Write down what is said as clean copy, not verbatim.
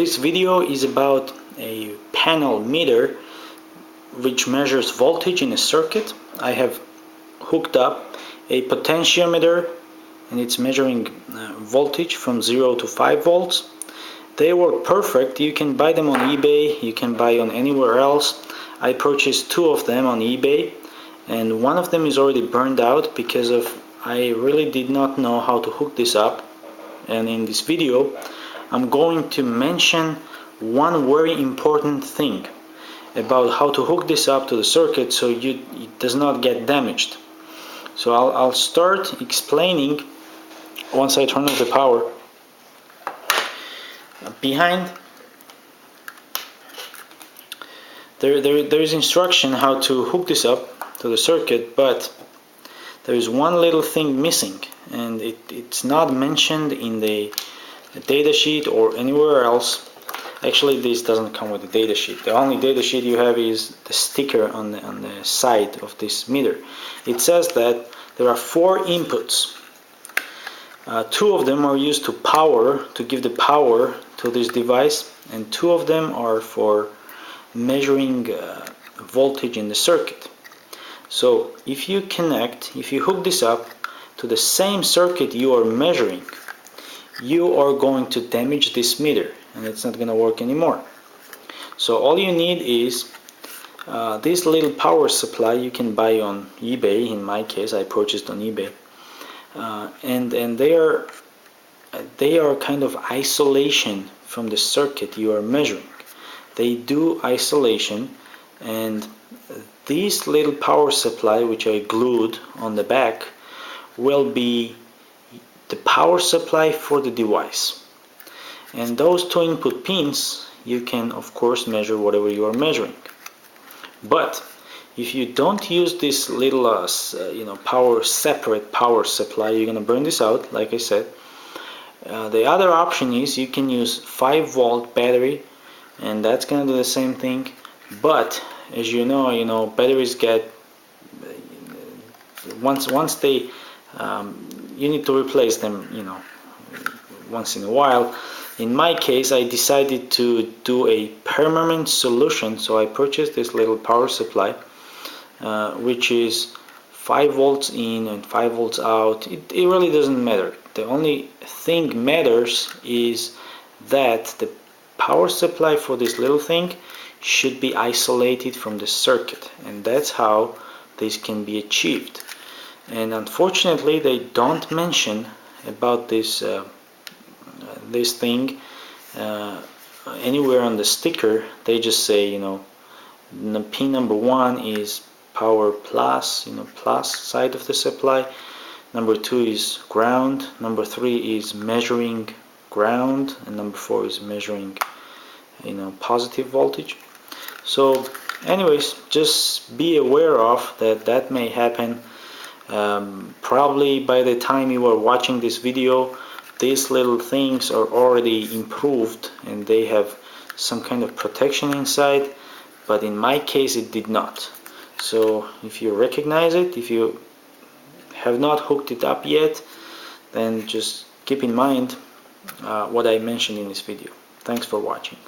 This video is about a panel meter which measures voltage in a circuit. I have hooked up a potentiometer and it's measuring voltage from 0 to 5 volts. They work perfect. You can buy them on eBay, you can buy on anywhere else. I purchased two of them on eBay and one of them is already burned out because I really did not know how to hook this up. And in this video I'm going to mention one very important thing about how to hook this up to the circuit so it does not get damaged. So I'll start explaining once I turn off the power. Behind there is instruction how to hook this up to the circuit, but there is one little thing missing, and it's not mentioned in the data sheet or anywhere else. Actually, this doesn't come with the data sheet. The only data sheet you have is the sticker on the side of this meter. It says that there are 4 inputs. 2 of them are used to give the power to this device, and 2 of them are for measuring voltage in the circuit. So if you hook this up to the same circuit you are measuring, you are going to damage this meter and it's not going to work anymore. So all you need is this little power supply you can buy on eBay. In my case, I purchased on eBay, and they are kind of isolation from the circuit you are measuring. They do isolation, and this little power supply which I glued on the back will be the power supply for the device. And those 2 input pins, you can of course measure whatever you are measuring. But if you don't use this little separate power supply, you're gonna burn this out, like I said. The other option is you can use 5-volt battery, and that's gonna do the same thing. But as you know, batteries get once they you need to replace them, once in a while. In my case, I decided to do a permanent solution, so I purchased this little power supply, which is 5 volts in and 5 volts out. It really doesn't matter. The only thing matters is that the power supply for this little thing should be isolated from the circuit, and that's how this can be achieved. And unfortunately, they don't mention about this thing anywhere on the sticker. They just say, pin number 1 is power plus, plus side of the supply. Number 2 is ground. Number 3 is measuring ground, and number 4 is measuring, positive voltage. So, anyways, just be aware of that may happen. Probably by the time you are watching this video, these little things are already improved and they have some kind of protection inside, but in my case it did not. So if you recognize it, if you have not hooked it up yet, then just keep in mind what I mentioned in this video. Thanks for watching.